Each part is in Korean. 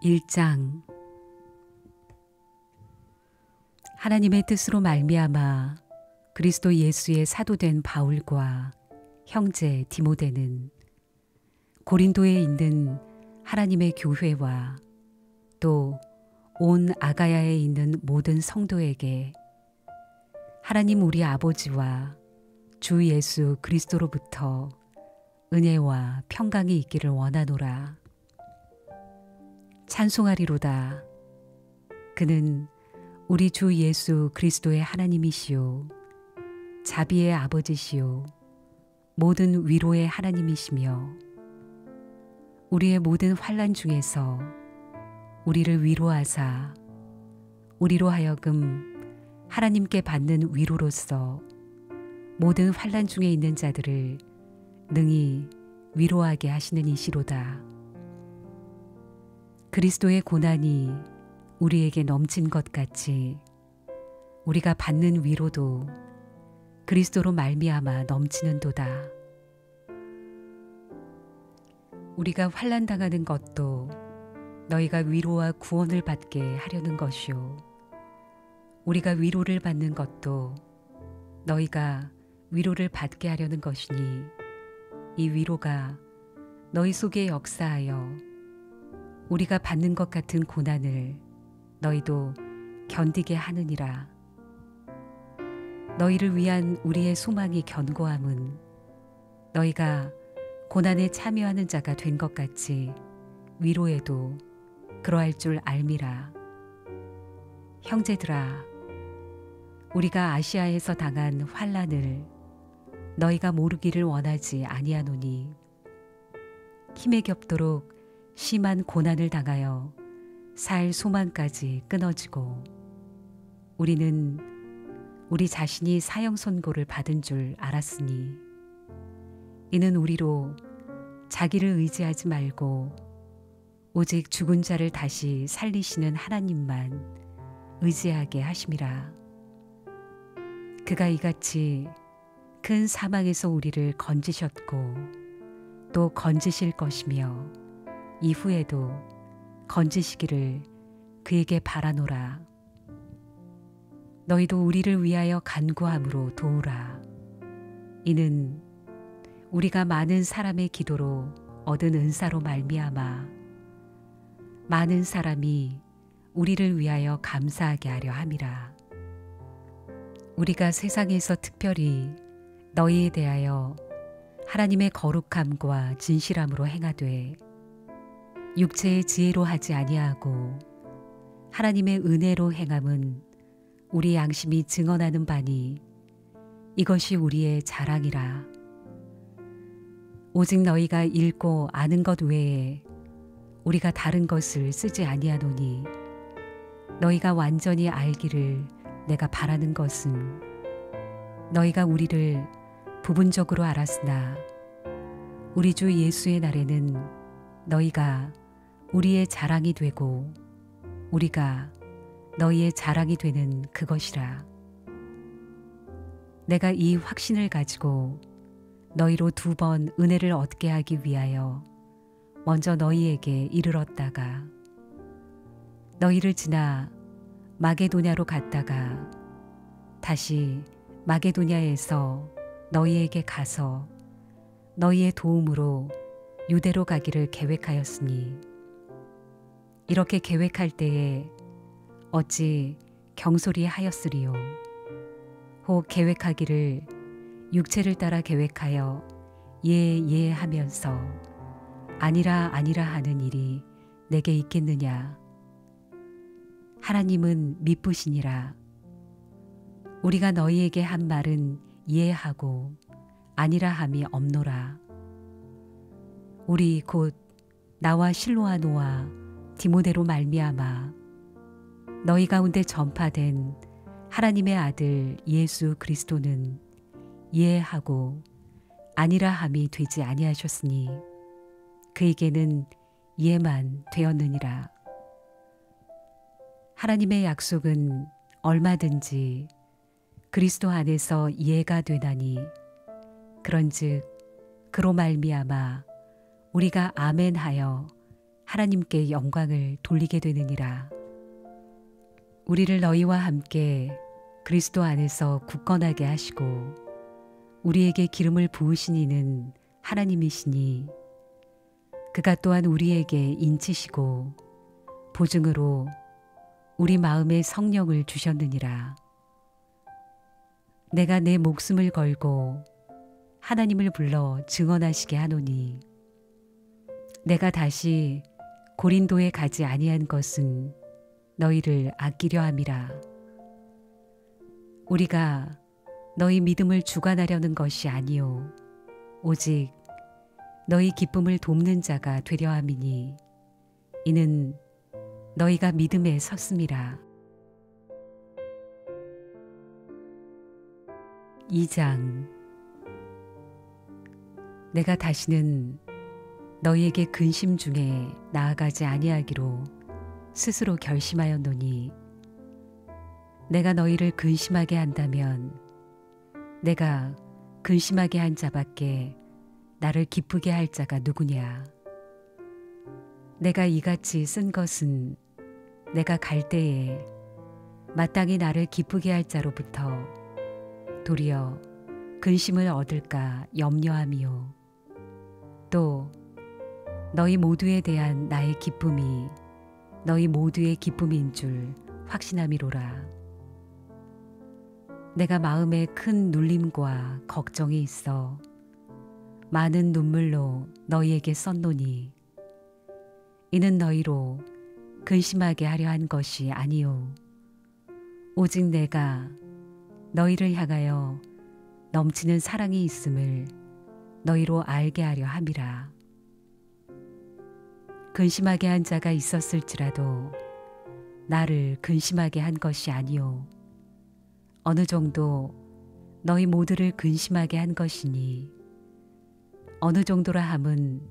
1장. 하나님의 뜻으로 말미암아 그리스도 예수의 사도된 바울과 형제 디모데는 고린도에 있는 하나님의 교회와 또 온 아가야에 있는 모든 성도에게 하나님 우리 아버지와 주 예수 그리스도로부터 은혜와 평강이 있기를 원하노라. 찬송하리로다. 그는 우리 주 예수 그리스도의 하나님이시요 자비의 아버지시요 모든 위로의 하나님이시며 우리의 모든 환난 중에서 우리를 위로하사 우리로 하여금 하나님께 받는 위로로서 모든 환난 중에 있는 자들을 능히 위로하게 하시는 이시로다. 그리스도의 고난이 우리에게 넘친 것 같이 우리가 받는 위로도 그리스도로 말미암아 넘치는도다. 우리가 환난 당하는 것도 너희가 위로와 구원을 받게 하려는 것이요 우리가 위로를 받는 것도 너희가 위로를 받게 하려는 것이니 이 위로가 너희 속에 역사하여 우리가 받는 것 같은 고난을 너희도 견디게 하느니라. 너희를 위한 우리의 소망이 견고함은 너희가 고난에 참여하는 자가 된 것 같이 위로에도 그러할 줄 알미라. 형제들아, 우리가 아시아에서 당한 환난을 너희가 모르기를 원하지 아니하노니 힘에 겹도록 심한 고난을 당하여 살 소망까지 끊어지고 우리는 우리 자신이 사형 선고를 받은 줄 알았으니 이는 우리로 자기를 의지하지 말고 오직 죽은 자를 다시 살리시는 하나님만 의지하게 하심이라. 그가 이같이 큰 사망에서 우리를 건지셨고 또 건지실 것이며 이후에도 건지시기를 그에게 바라노라. 너희도 우리를 위하여 간구함으로 도우라. 이는 우리가 많은 사람의 기도로 얻은 은사로 말미암아 많은 사람이 우리를 위하여 감사하게 하려 함이라. 우리가 세상에서 특별히 너희에 대하여 하나님의 거룩함과 진실함으로 행하되 육체의 지혜로 하지 아니하고 하나님의 은혜로 행함은 우리 양심이 증언하는 바니 이것이 우리의 자랑이라. 오직 너희가 읽고 아는 것 외에 우리가 다른 것을 쓰지 아니하노니 너희가 완전히 알기를 내가 바라는 것은 너희가 우리를 부분적으로 알았으나 우리 주 예수의 날에는 너희가 우리의 자랑이 되고 우리가 너희의 자랑이 되는 그것이라. 내가 이 확신을 가지고 너희로 2번 은혜를 얻게 하기 위하여 먼저 너희에게 이르렀다가 너희를 지나 마게도냐로 갔다가 다시 마게도냐에서 너희에게 가서 너희의 도움으로 유대로 가기를 계획하였으니 이렇게 계획할 때에 어찌 경솔히 하였으리요. 혹 계획하기를 육체를 따라 계획하여 예 하면서 아니라 하는 일이 내게 있겠느냐. 하나님은 미쁘시니라. 우리가 너희에게 한 말은 이해하고 아니라 함이 없노라. 우리 곧 나와 실로아노와 디모데로 말미암아 너희 가운데 전파된 하나님의 아들 예수 그리스도는 이해하고 아니라 함이 되지 아니하셨으니 그에게는 이해만 되었느니라. 하나님의 약속은 얼마든지 그리스도 안에서 이해가 되나니 그런즉 그로 말미암아 우리가 아멘하여 하나님께 영광을 돌리게 되느니라. 우리를 너희와 함께 그리스도 안에서 굳건하게 하시고 우리에게 기름을 부으신 이는 하나님이시니 그가 또한 우리에게 인치시고 보증으로 우리 마음에 성령을 주셨느니라. 내가 내 목숨을 걸고 하나님을 불러 증언하시게 하노니 내가 다시 고린도에 가지 아니한 것은 너희를 아끼려 함이라. 우리가 너희 믿음을 주관하려는 것이 아니요 오직 너희 기쁨을 돕는 자가 되려 함이니 이는 너희가 믿음에 섰음이라. 2장. 내가 다시는 너희에게 근심 중에 나아가지 아니하기로 스스로 결심하였노니 내가 너희를 근심하게 한다면 내가 근심하게 한 자밖에 나를 기쁘게 할 자가 누구냐. 내가 이같이 쓴 것은 내가 갈 때에 마땅히 나를 기쁘게 할 자로부터 도리어 근심을 얻을까 염려함이요 또 너희 모두에 대한 나의 기쁨이 너희 모두의 기쁨인 줄 확신함이로라. 내가 마음에 큰 눌림과 걱정이 있어 많은 눈물로 너희에게 썼노니 이는 너희로 근심하게 하려 한 것이 아니요 오직 내가 너희를 향하여 넘치는 사랑이 있음을 너희로 알게 하려 함이라. 근심하게 한 자가 있었을지라도 나를 근심하게 한 것이 아니요 어느 정도 너희 모두를 근심하게 한 것이니 어느 정도라 함은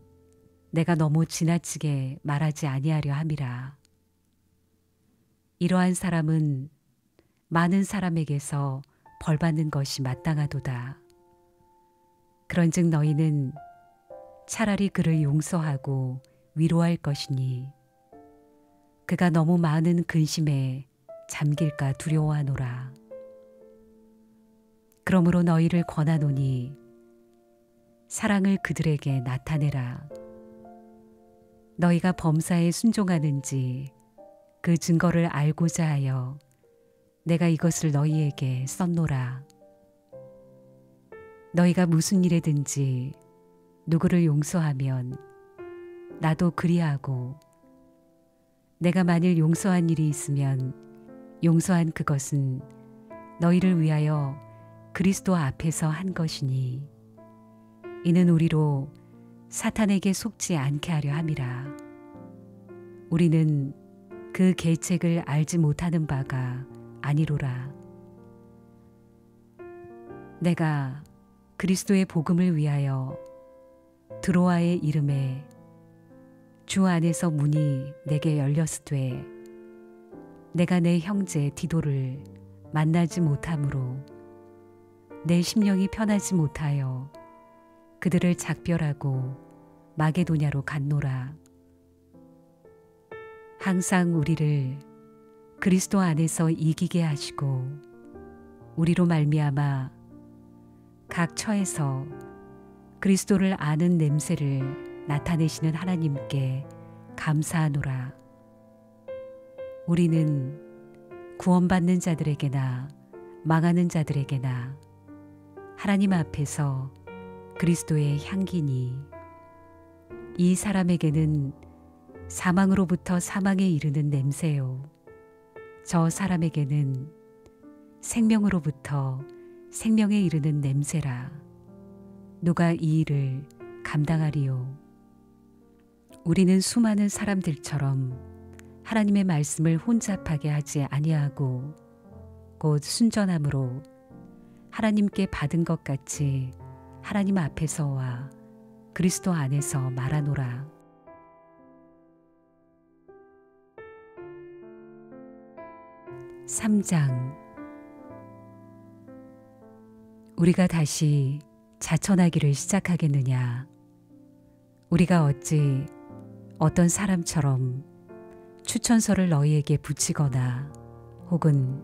내가 너무 지나치게 말하지 아니하려 함이라. 이러한 사람은 많은 사람에게서 벌받는 것이 마땅하도다. 그런즉 너희는 차라리 그를 용서하고 위로할 것이니 그가 너무 많은 근심에 잠길까 두려워하노라. 그러므로 너희를 권하노니 사랑을 그들에게 나타내라. 너희가 범사에 순종하는지 그 증거를 알고자 하여 내가 이것을 너희에게 썼노라. 너희가 무슨 일에든지 누구를 용서하면 나도 그리하고 내가 만일 용서한 일이 있으면 용서한 그것은 너희를 위하여 그리스도 앞에서 한 것이니 이는 우리로 사탄에게 속지 않게 하려 함이라. 우리는 그 계책을 알지 못하는 바가 아니로라. 내가 그리스도의 복음을 위하여 드로아의 이름에 주 안에서 문이 내게 열렸으되 내가 내 형제 디도를 만나지 못하므로 내 심령이 편하지 못하여 그들을 작별하고 마게도냐로 갔노라. 항상 우리를 그리스도 안에서 이기게 하시고 우리로 말미암아 각 처에서 그리스도를 아는 냄새를 나타내시는 하나님께 감사하노라. 우리는 구원받는 자들에게나 망하는 자들에게나 하나님 앞에서 그리스도의 향기니 이 사람에게는 사망으로부터 사망에 이르는 냄새요 저 사람에게는 생명으로부터 생명에 이르는 냄새라. 누가 이 일을 감당하리요. 우리는 수많은 사람들처럼 하나님의 말씀을 혼잡하게 하지 아니하고 곧 순전함으로 하나님께 받은 것 같이 하나님 앞에서와 그리스도 안에서 말하노라. (3장) 우리가 다시 자천하기를 시작하겠느냐. 우리가 어찌 어떤 사람처럼 추천서를 너희에게 붙이거나 혹은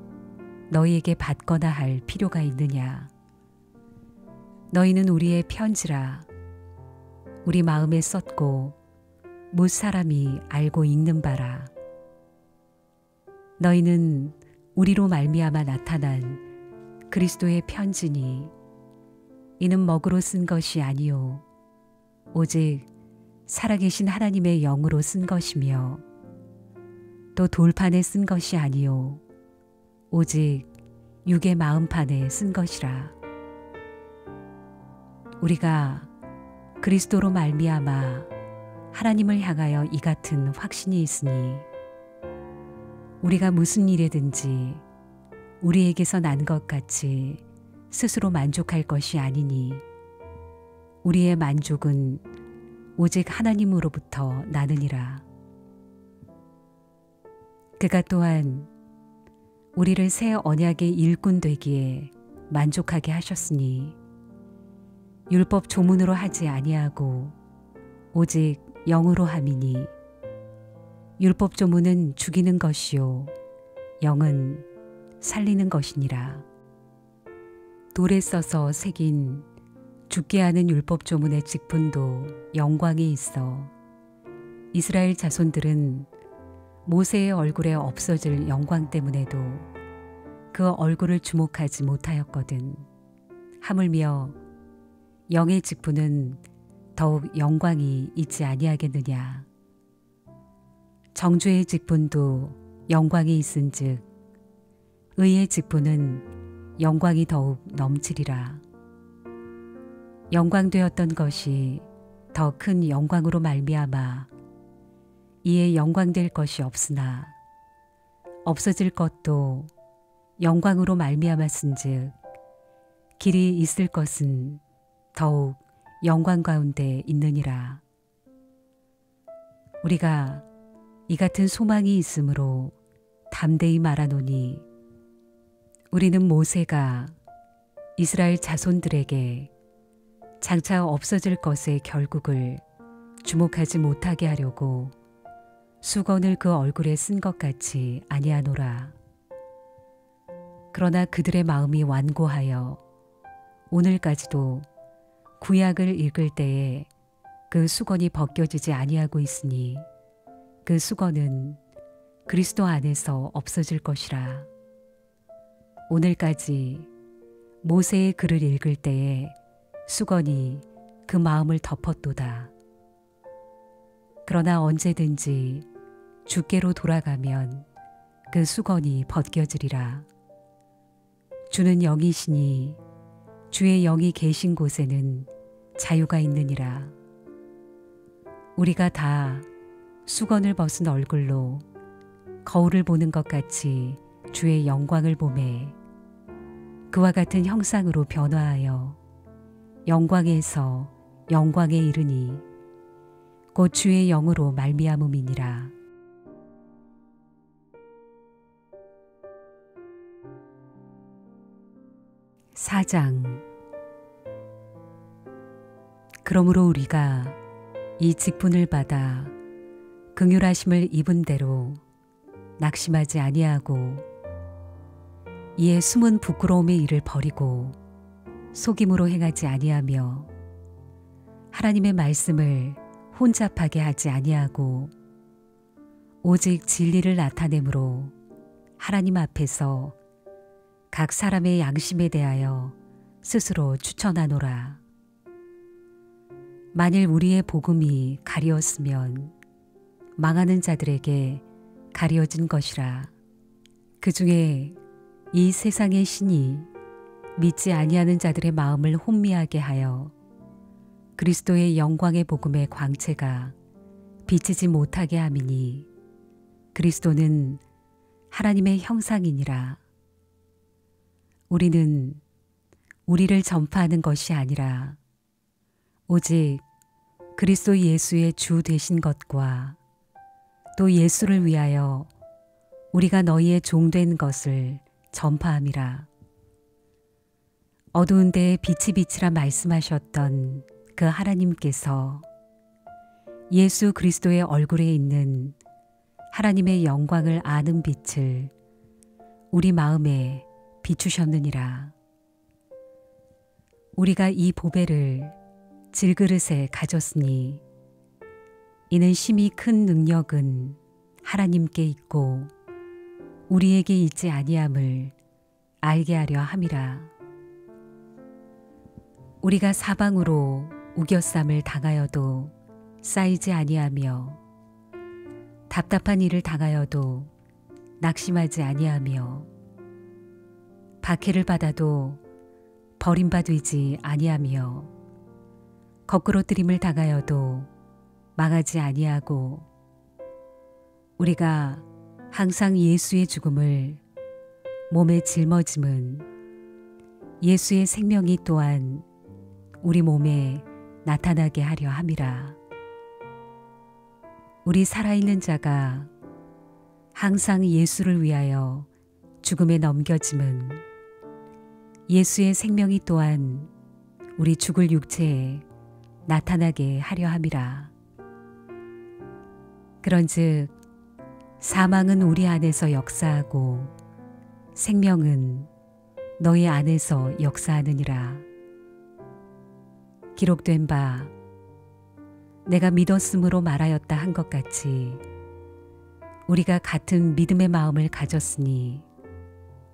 너희에게 받거나 할 필요가 있느냐? 너희는 우리의 편지라 우리 마음에 썼고 못 사람이 알고 읽는 바라. 너희는 우리로 말미암아 나타난 그리스도의 편지니 이는 먹으로 쓴 것이 아니요 오직 살아계신 하나님의 영으로 쓴 것이며 또 돌판에 쓴 것이 아니요 오직 육의 마음판에 쓴 것이라. 우리가 그리스도로 말미암아 하나님을 향하여 이 같은 확신이 있으니 우리가 무슨 일에든지 우리에게서 난 것 같이 스스로 만족할 것이 아니니 우리의 만족은 오직 하나님으로부터 나느니라. 그가 또한 우리를 새 언약의 일꾼 되기에 만족하게 하셨으니 율법 조문으로 하지 아니하고 오직 영으로 함이니 율법 조문은 죽이는 것이요 영은 살리는 것이니라. 돌에 써서 새긴 죽게 하는 율법 조문의 직분도 영광이 있어 이스라엘 자손들은 모세의 얼굴에 없어질 영광 때문에도 그 얼굴을 주목하지 못하였거든. 하물며 영의 직분은 더욱 영광이 있지 아니하겠느냐. 정죄의 직분도 영광이 있은즉 의의 직분은 영광이 더욱 넘치리라. 영광되었던 것이 더 큰 영광으로 말미암아 이에 영광될 것이 없으나 없어질 것도 영광으로 말미암았은즉 길이 있을 것은 더욱 영광 가운데 있느니라. 우리가 이 같은 소망이 있으므로 담대히 말하노니 우리는 모세가 이스라엘 자손들에게 장차 없어질 것의 결국을 주목하지 못하게 하려고 수건을 그 얼굴에 쓴 것 같이 아니하노라. 그러나 그들의 마음이 완고하여 오늘까지도 구약을 읽을 때에 그 수건이 벗겨지지 아니하고 있으니 그 수건은 그리스도 안에서 없어질 것이라. 오늘까지 모세의 글을 읽을 때에 수건이 그 마음을 덮었도다. 그러나 언제든지 주께로 돌아가면 그 수건이 벗겨지리라. 주는 영이시니 주의 영이 계신 곳에는 자유가 있느니라. 우리가 다 수건을 벗은 얼굴로 거울을 보는 것 같이 주의 영광을 보매 그와 같은 형상으로 변화하여 영광에서 영광에 이르니 곧 주의 영으로 말미암음이니라. 4장. 그러므로 우리가 이 직분을 받아 긍휼하심을 입은 대로 낙심하지 아니하고 이에 숨은 부끄러움의 일을 버리고 속임으로 행하지 아니하며 하나님의 말씀을 혼잡하게 하지 아니하고 오직 진리를 나타내므로 하나님 앞에서 각 사람의 양심에 대하여 스스로 추천하노라. 만일 우리의 복음이 가리었으면 망하는 자들에게 가려진 것이라. 그 중에 이 세상의 신이 믿지 아니하는 자들의 마음을 혼미하게 하여 그리스도의 영광의 복음의 광채가 비치지 못하게 함이니 그리스도는 하나님의 형상이니라. 우리는 우리를 전파하는 것이 아니라 오직 그리스도 예수의 주 되신 것과 또 예수를 위하여 우리가 너희의 종된 것을 전파함이라. 어두운 데에 빛이 비치라 말씀하셨던 그 하나님께서 예수 그리스도의 얼굴에 있는 하나님의 영광을 아는 빛을 우리 마음에 비추셨느니라. 우리가 이 보배를 질그릇에 가졌으니 이는 심히 큰 능력은 하나님께 있고 우리에게 있지 아니함을 알게 하려 함이라. 우리가 사방으로 우겨쌈을 당하여도 쌓이지 아니하며 답답한 일을 당하여도 낙심하지 아니하며 박해를 받아도 버림받지 아니하며 거꾸로뜨림을 당하여도 망하지 아니하고 우리가 항상 예수의 죽음을 몸에 짊어짐은 예수의 생명이 또한 우리 몸에 나타나게 하려 함이라. 우리 살아있는 자가 항상 예수를 위하여 죽음에 넘겨짐은 예수의 생명이 또한 우리 죽을 육체에 나타나게 하려 함이라. 그런즉 사망은 우리 안에서 역사하고 생명은 너희 안에서 역사하느니라. 기록된 바 내가 믿었으므로 말하였다 한 것 같이 우리가 같은 믿음의 마음을 가졌으니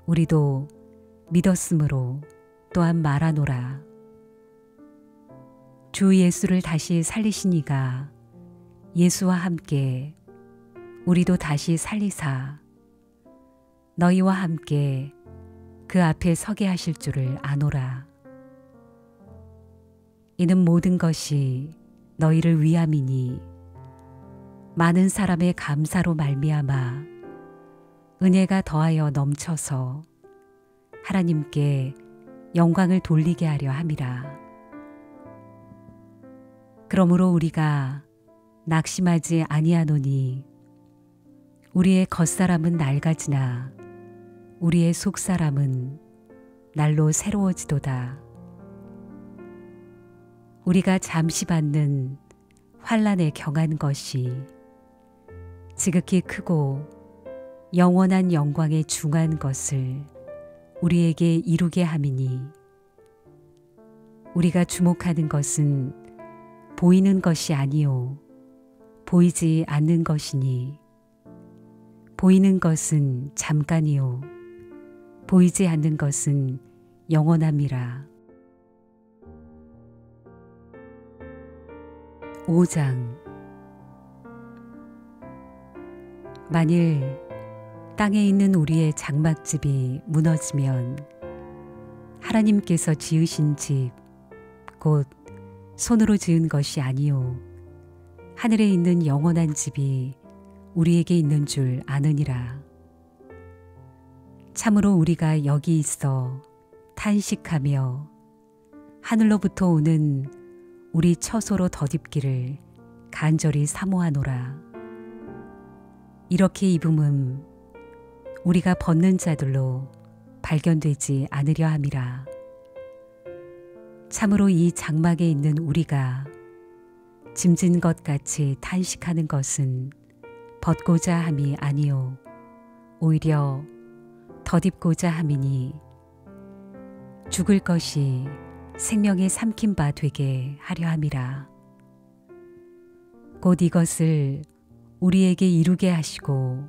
우리도 믿었으므로 또한 말하노라. 주 예수를 다시 살리신 이가 예수와 함께 우리도 다시 살리사 너희와 함께 그 앞에 서게 하실 줄을 아노라. 이는 모든 것이 너희를 위함이니 많은 사람의 감사로 말미암아 은혜가 더하여 넘쳐서 하나님께 영광을 돌리게 하려 함이라. 그러므로 우리가 낙심하지 아니하노니 우리의 겉사람은 낡아지나 우리의 속사람은 날로 새로워지도다. 우리가 잠시 받는 환난에 경한 것이 지극히 크고 영원한 영광에 중한 것을 우리에게 이루게 함이니 우리가 주목하는 것은 보이는 것이 아니요 보이지 않는 것이니 보이는 것은 잠깐이요 보이지 않는 것은 영원함이라. 5장. 만일 땅에 있는 우리의 장막집이 무너지면 하나님께서 지으신 집 곧 손으로 지은 것이 아니요 하늘에 있는 영원한 집이 우리에게 있는 줄 아느니라. 참으로 우리가 여기 있어 탄식하며 하늘로부터 오는 우리 처소로 덧입기를 간절히 사모하노라. 이렇게 입음은 우리가 벗는 자들로 발견되지 않으려 함이라. 참으로 이 장막에 있는 우리가 짐진 것 같이 탄식하는 것은 벗고자 함이 아니요 오히려 덧입고자 함이니 죽을 것이 생명에 삼킨 바 되게 하려 함이라. 곧 이것을 우리에게 이루게 하시고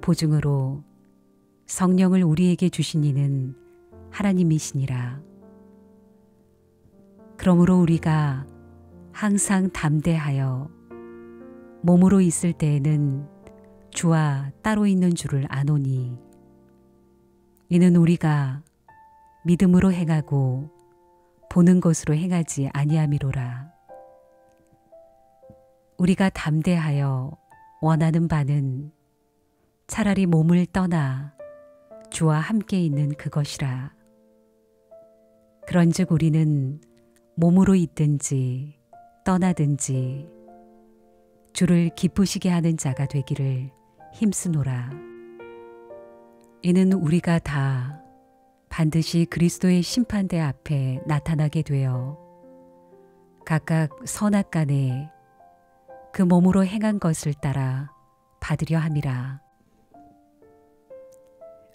보증으로 성령을 우리에게 주신 이는 하나님이시니라. 그러므로 우리가 항상 담대하여 몸으로 있을 때에는 주와 따로 있는 줄을 아노니 이는 우리가 믿음으로 행하고 보는 것으로 행하지 아니함이로라. 우리가 담대하여 원하는 바는 차라리 몸을 떠나 주와 함께 있는 그것이라. 그런즉 우리는 몸으로 있든지 떠나든지 주를 기쁘시게 하는 자가 되기를 힘쓰노라. 이는 우리가 다 반드시 그리스도의 심판대 앞에 나타나게 되어 각각 선악간에 그 몸으로 행한 것을 따라 받으려 함이라.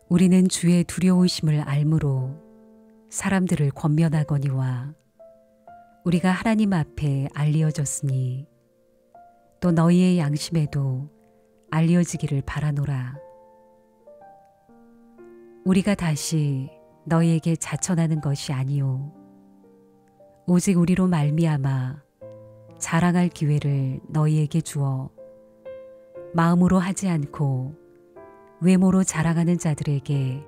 우리는 주의 두려우심을 알므로 사람들을 권면하거니와 우리가 하나님 앞에 알리어졌으니 또 너희의 양심에도 알려지기를 바라노라. 우리가 다시 너희에게 자천하는 것이 아니요 오직 우리로 말미암아 자랑할 기회를 너희에게 주어 마음으로 하지 않고 외모로 자랑하는 자들에게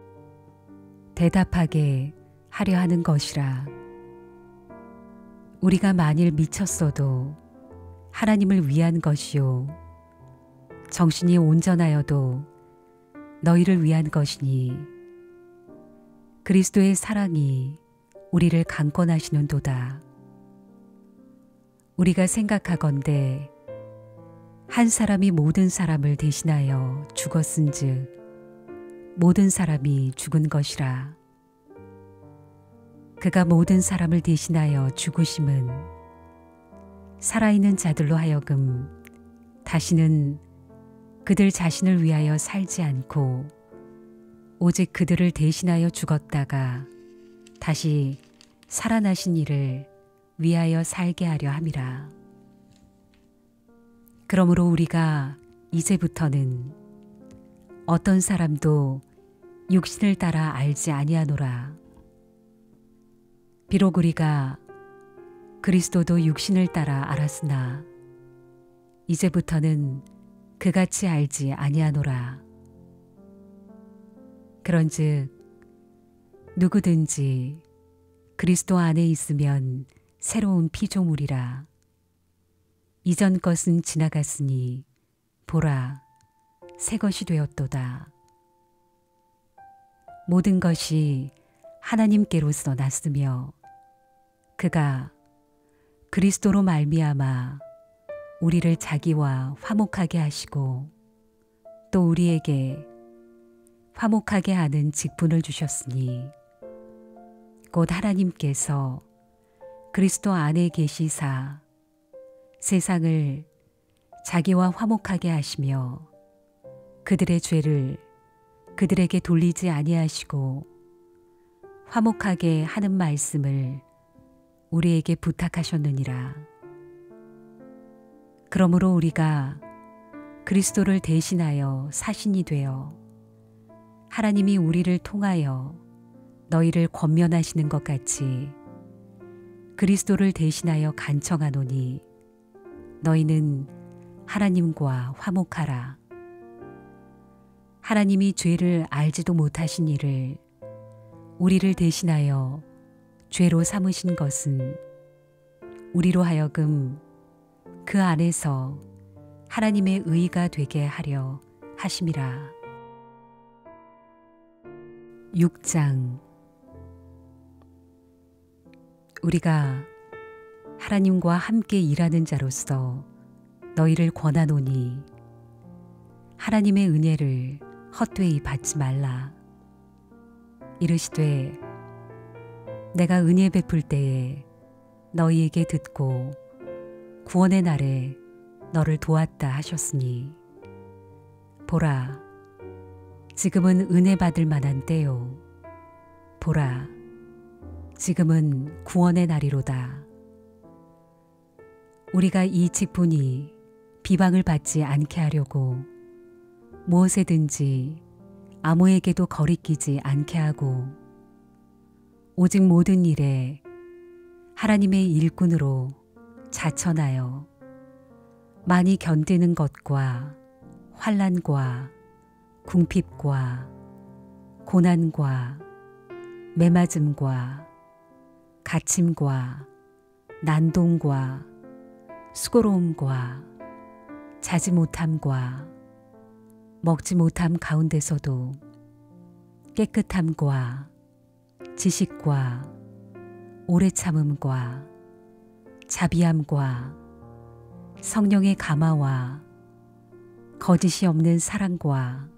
대답하게 하려 하는 것이라. 우리가 만일 미쳤어도 하나님을 위한 것이요 정신이 온전하여도 너희를 위한 것이니 그리스도의 사랑이 우리를 강권하시는도다. 우리가 생각하건대 한 사람이 모든 사람을 대신하여 죽었은즉 모든 사람이 죽은 것이라. 그가 모든 사람을 대신하여 죽으심은 살아있는 자들로 하여금 다시는 그들 자신을 위하여 살지 않고 오직 그들을 대신하여 죽었다가 다시 살아나신 이를 위하여 살게 하려 함이라. 그러므로 우리가 이제부터는 어떤 사람도 육신을 따라 알지 아니하노라. 비록 우리가 그리스도도 육신을 따라 알았으나 이제부터는 그같이 알지 아니하노라. 그런즉 누구든지 그리스도 안에 있으면 새로운 피조물이라. 이전 것은 지나갔으니 보라 새 것이 되었도다. 모든 것이 하나님께로서 났으며 그가 그리스도로 말미암아 우리를 자기와 화목하게 하시고 또 우리에게 화목하게 하는 직분을 주셨으니 곧 하나님께서 그리스도 안에 계시사 세상을 자기와 화목하게 하시며 그들의 죄를 그들에게 돌리지 아니하시고 화목하게 하는 말씀을 우리에게 부탁하셨느니라. 그러므로 우리가 그리스도를 대신하여 사신이 되어 하나님이 우리를 통하여 너희를 권면하시는 것 같이 그리스도를 대신하여 간청하노니 너희는 하나님과 화목하라. 하나님이 죄를 알지도 못하신 이를 우리를 대신하여 죄로 삼으신 것은 우리로 하여금 그 안에서 하나님의 의가 되게 하려 하심이라. 6장. 우리가 하나님과 함께 일하는 자로서 너희를 권하노니 하나님의 은혜를 헛되이 받지 말라. 이르시되 내가 은혜 베풀 때에 너희에게 듣고 구원의 날에 너를 도왔다 하셨으니 보라 지금은 은혜 받을 만한 때요 보라 지금은 구원의 날이로다. 우리가 이 직분이 비방을 받지 않게 하려고 무엇에든지 아무에게도 거리끼지 않게 하고 오직 모든 일에 하나님의 일꾼으로 자천하여 많이 견디는 것과 환난과 궁핍과 고난과 매맞음과 갇힘과 난동과 수고로움과 자지 못함과 먹지 못함 가운데서도 깨끗함과 지식과 오래 참음과 자비함과 성령의 감화와 거짓이 없는 사랑과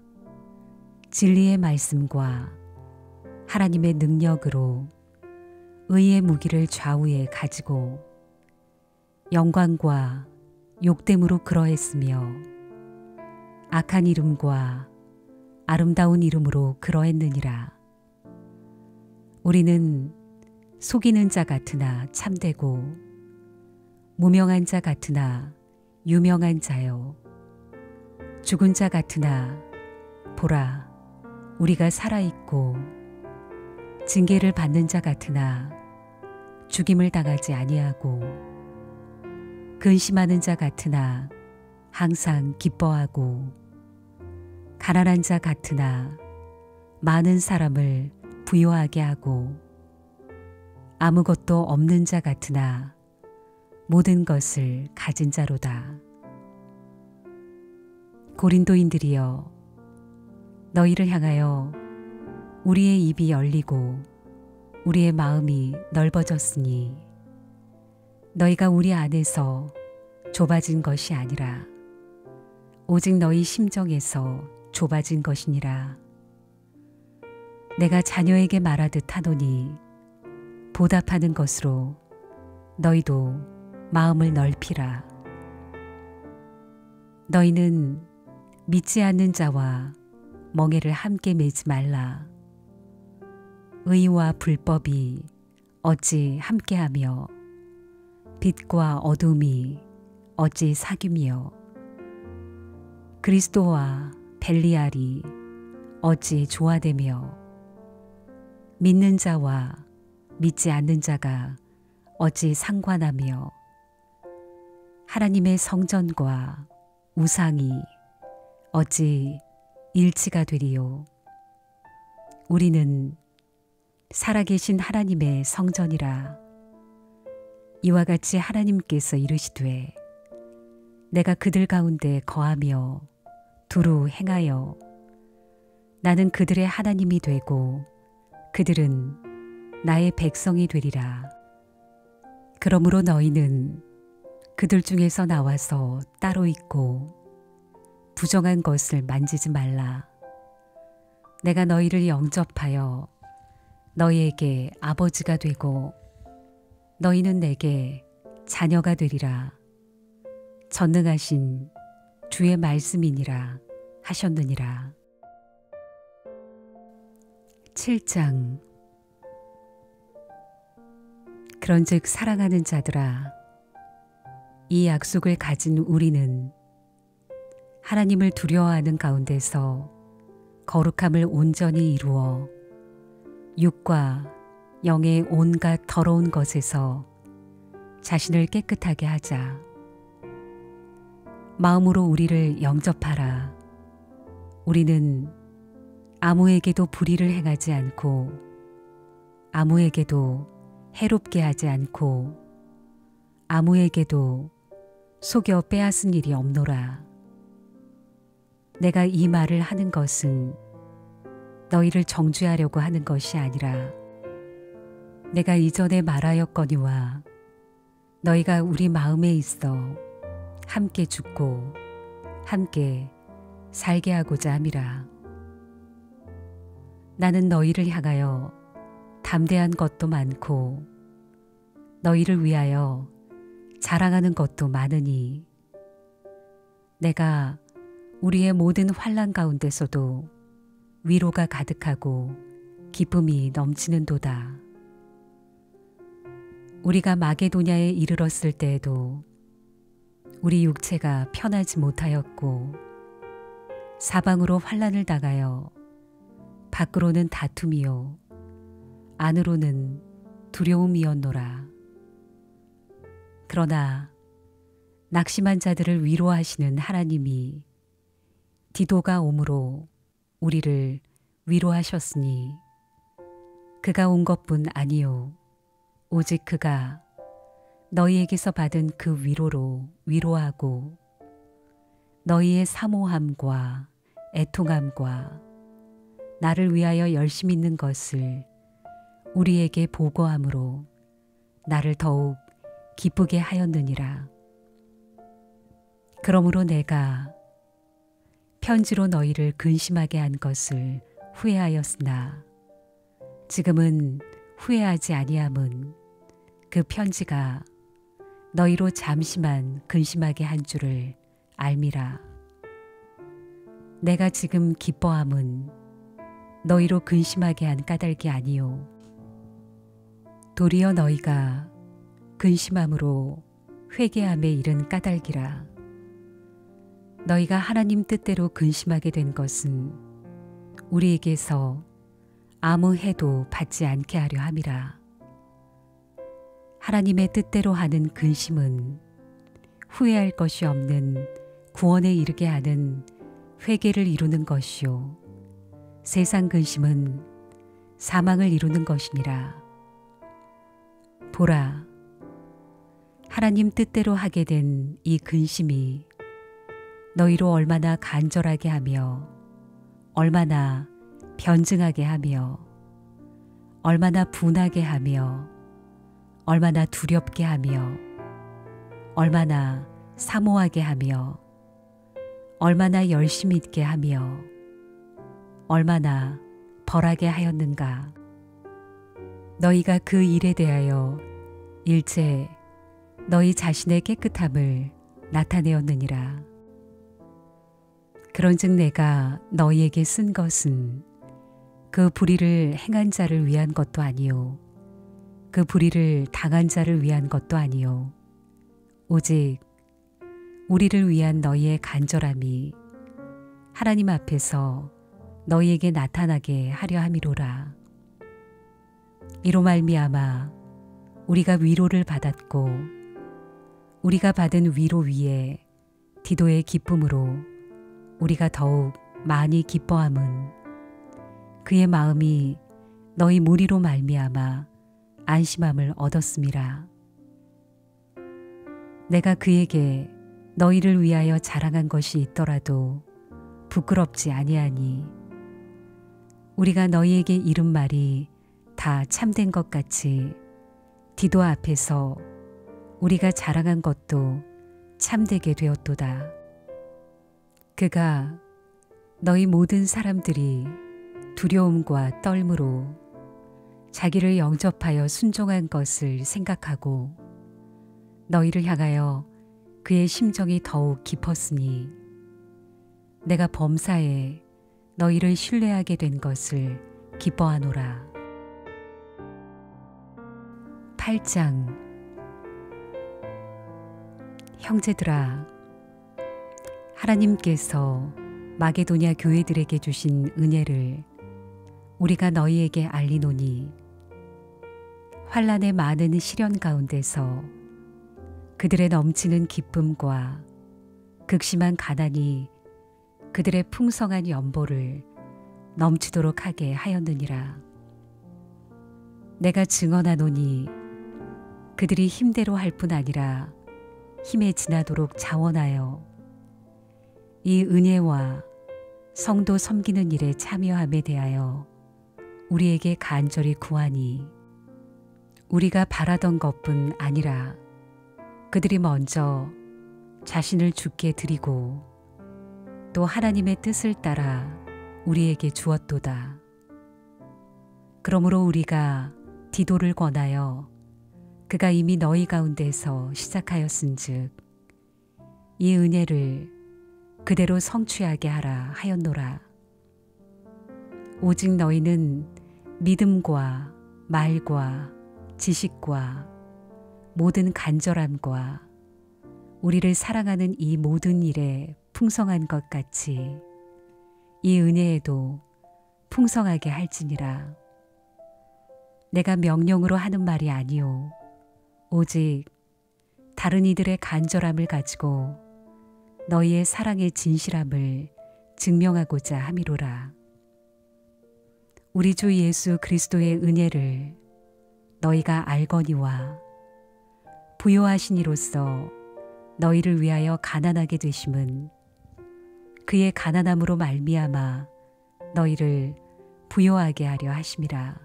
진리의 말씀과 하나님의 능력으로 의의 무기를 좌우에 가지고 영광과 욕됨으로 그러했으며 악한 이름과 아름다운 이름으로 그러했느니라. 우리는 속이는 자 같으나 참되고 무명한 자 같으나 유명한 자요, 죽은 자 같으나 보라 우리가 살아있고 징계를 받는 자 같으나 죽임을 당하지 아니하고 근심하는 자 같으나 항상 기뻐하고 가난한 자 같으나 많은 사람을 부요하게 하고 아무것도 없는 자 같으나 모든 것을 가진 자로다. 고린도인들이여, 너희를 향하여 우리의 입이 열리고 우리의 마음이 넓어졌으니 너희가 우리 안에서 좁아진 것이 아니라 오직 너희 심정에서 좁아진 것이니라. 내가 자녀에게 말하듯 하노니 보답하는 것으로 너희도 마음을 넓히라. 너희는 믿지 않는 자와 멍에를 함께 매지 말라. 의와 불법이 어찌 함께하며 빛과 어둠이 어찌 사귐이요 그리스도와 벨리알이 어찌 조화되며 믿는 자와 믿지 않는 자가 어찌 상관하며 하나님의 성전과 우상이 어찌 일치가 되리요. 우리는 살아계신 하나님의 성전이라. 이와 같이 하나님께서 이르시되 내가 그들 가운데 거하며 두루 행하여 나는 그들의 하나님이 되고 그들은 나의 백성이 되리라. 그러므로 너희는 그들 중에서 나와서 따로 있고 부정한 것을 만지지 말라. 내가 너희를 영접하여 너희에게 아버지가 되고 너희는 내게 자녀가 되리라. 전능하신 주의 말씀이니라 하셨느니라. 7장. 그런즉 사랑하는 자들아, 이 약속을 가진 우리는 하나님을 두려워하는 가운데서 거룩함을 온전히 이루어 육과 영의 온갖 더러운 것에서 자신을 깨끗하게 하자. 마음으로 우리를 영접하라. 우리는 아무에게도 불의를 행하지 않고 아무에게도 해롭게 하지 않고 아무에게도 속여 빼앗은 일이 없노라. 내가 이 말을 하는 것은 너희를 정죄하려고 하는 것이 아니라 내가 이전에 말하였거니와 너희가 우리 마음에 있어 함께 죽고 함께 살게 하고자 함이라. 나는 너희를 향하여 담대한 것도 많고 너희를 위하여 자랑하는 것도 많으니 내가 우리의 모든 환난 가운데서도 위로가 가득하고 기쁨이 넘치는도다. 우리가 마게도냐에 이르렀을 때에도 우리 육체가 편하지 못하였고 사방으로 환난을 당하여 밖으로는 다툼이요 안으로는 두려움이었노라. 그러나 낙심한 자들을 위로하시는 하나님이 디도가 오므로 우리를 위로하셨으니 그가 온 것뿐 아니요 오직 그가 너희에게서 받은 그 위로로 위로하고 너희의 사모함과 애통함과 나를 위하여 열심히 있는 것을 우리에게 보고함으로 나를 더욱 기쁘게 하였느니라. 그러므로 내가 편지로 너희를 근심하게 한 것을 후회하였으나 지금은 후회하지 아니함은 그 편지가 너희로 잠시만 근심하게 한 줄을 알미라. 내가 지금 기뻐함은 너희로 근심하게 한 까닭이 아니요 도리어 너희가 근심함으로 회개함에 이른 까닭이라. 너희가 하나님 뜻대로 근심하게 된 것은 우리에게서 아무 해도 받지 않게 하려 함이라. 하나님의 뜻대로 하는 근심은 후회할 것이 없는 구원에 이르게 하는 회개를 이루는 것이요 세상 근심은 사망을 이루는 것이니라. 보라, 하나님 뜻대로 하게 된 이 근심이 너희로 얼마나 간절하게 하며 얼마나 변증하게 하며 얼마나 분하게 하며 얼마나 두렵게 하며 얼마나 사모하게 하며 얼마나 열심히 있게 하며 얼마나 벌하게 하였는가. 너희가 그 일에 대하여 일체 너희 자신의 깨끗함을 나타내었느니라. 그런즉 내가 너희에게 쓴 것은 그 불의를 행한 자를 위한 것도 아니요 그 불의를 당한 자를 위한 것도 아니요 오직 우리를 위한 너희의 간절함이 하나님 앞에서 너희에게 나타나게 하려 함이로라. 이로 말미암아 우리가 위로를 받았고 우리가 받은 위로 위에 디도의 기쁨으로 우리가 더욱 많이 기뻐함은 그의 마음이 너희 무리로 말미암아 안심함을 얻었음이라. 내가 그에게 너희를 위하여 자랑한 것이 있더라도 부끄럽지 아니하니 우리가 너희에게 이른 말이 다 참된 것 같이 디도 앞에서 우리가 자랑한 것도 참되게 되었도다. 그가 너희 모든 사람들이 두려움과 떨므로 자기를 영접하여 순종한 것을 생각하고 너희를 향하여 그의 심정이 더욱 깊었으니 내가 범사에 너희를 신뢰하게 된 것을 기뻐하노라. 8장. 형제들아, 하나님께서 마게도냐 교회들에게 주신 은혜를 우리가 너희에게 알리노니 환난의 많은 시련 가운데서 그들의 넘치는 기쁨과 극심한 가난이 그들의 풍성한 연보를 넘치도록 하게 하였느니라. 내가 증언하노니 그들이 힘대로 할 뿐 아니라 힘에 지나도록 자원하여 이 은혜와 성도 섬기는 일에 참여함에 대하여 우리에게 간절히 구하니 우리가 바라던 것뿐 아니라 그들이 먼저 자신을 주께 드리고 또 하나님의 뜻을 따라 우리에게 주었도다. 그러므로 우리가 디도를 권하여 그가 이미 너희 가운데서 시작하였은즉 이 은혜를 그대로 성취하게 하라 하였노라. 오직 너희는 믿음과 말과 지식과 모든 간절함과 우리를 사랑하는 이 모든 일에 풍성한 것 같이 이 은혜에도 풍성하게 할지니라. 내가 명령으로 하는 말이 아니오 오직 다른 이들의 간절함을 가지고 너희의 사랑의 진실함을 증명하고자 함이로라. 우리 주 예수 그리스도의 은혜를 너희가 알거니와 부요하신 이로써 너희를 위하여 가난하게 되심은 그의 가난함으로 말미암아 너희를 부요하게 하려 하심이라.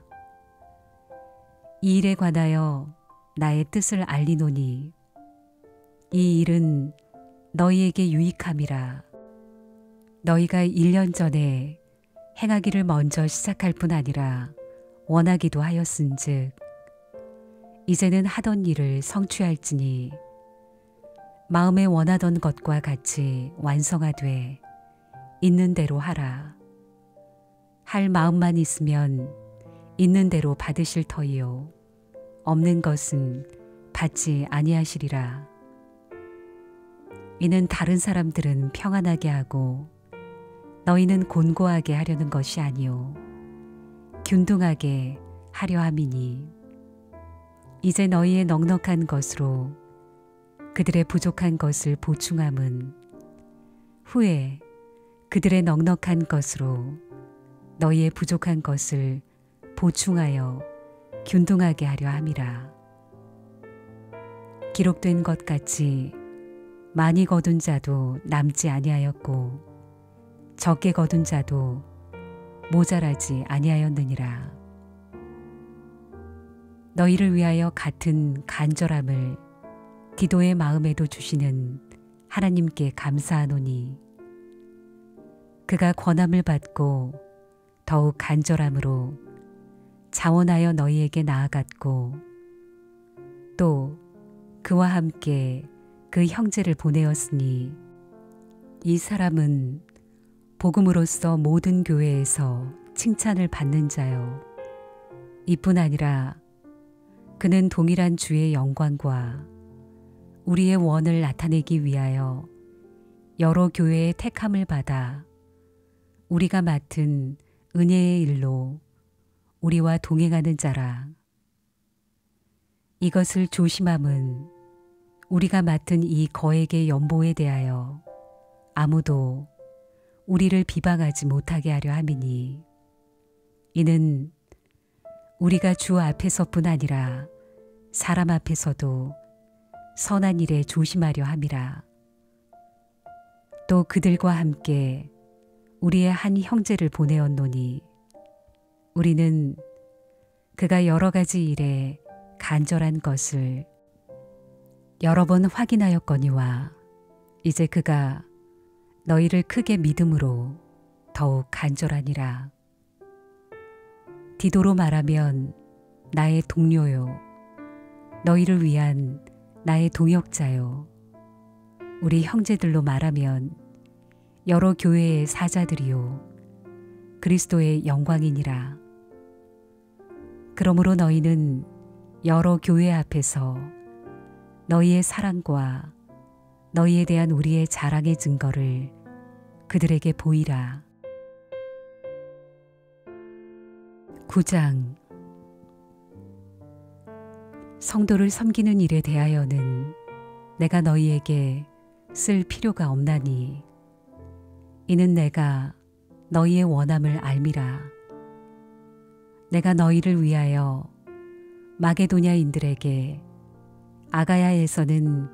이 일에 관하여 나의 뜻을 알리노니 이 일은 너희에게 유익함이라. 너희가 1년 전에 행하기를 먼저 시작할 뿐 아니라 원하기도 하였은즉 이제는 하던 일을 성취할지니 마음에 원하던 것과 같이 완성하되 있는 대로 하라. 할 마음만 있으면 있는 대로 받으실 터이요 없는 것은 받지 아니하시리라. 이는 다른 사람들은 평안하게 하고 너희는 곤고하게 하려는 것이 아니요 균등하게 하려 함이니 이제 너희의 넉넉한 것으로 그들의 부족한 것을 보충함은 후에 그들의 넉넉한 것으로 너희의 부족한 것을 보충하여 균등하게 하려 함이라. 기록된 것 같이 많이 거둔 자도 남지 아니하였고 적게 거둔 자도 모자라지 아니하였느니라. 너희를 위하여 같은 간절함을 디도의 마음에도 주시는 하나님께 감사하노니 그가 권함을 받고 더욱 간절함으로 자원하여 너희에게 나아갔고 또 그와 함께 그 형제를 보내었으니 이 사람은 복음으로써 모든 교회에서 칭찬을 받는 자요 이뿐 아니라 그는 동일한 주의 영광과 우리의 원을 나타내기 위하여 여러 교회의 택함을 받아 우리가 맡은 은혜의 일로 우리와 동행하는 자라. 이것을 조심함은 우리가 맡은 이 거액의 연보에 대하여 아무도 우리를 비방하지 못하게 하려 함이니 이는 우리가 주 앞에서뿐 아니라 사람 앞에서도 선한 일에 조심하려 함이라. 또 그들과 함께 우리의 한 형제를 보내었노니 우리는 그가 여러 가지 일에 간절한 것을 여러 번 확인하였거니와 이제 그가 너희를 크게 믿음으로 더욱 간절하니라. 디도로 말하면 나의 동료요 너희를 위한 나의 동역자요 우리 형제들로 말하면 여러 교회의 사자들이요 그리스도의 영광이니라. 그러므로 너희는 여러 교회 앞에서 너희의 사랑과 너희에 대한 우리의 자랑의 증거를 그들에게 보이라. 9장 성도를 섬기는 일에 대하여는 내가 너희에게 쓸 필요가 없나니 이는 내가 너희의 원함을 알미라. 내가 너희를 위하여 마게도냐인들에게 아가야에서는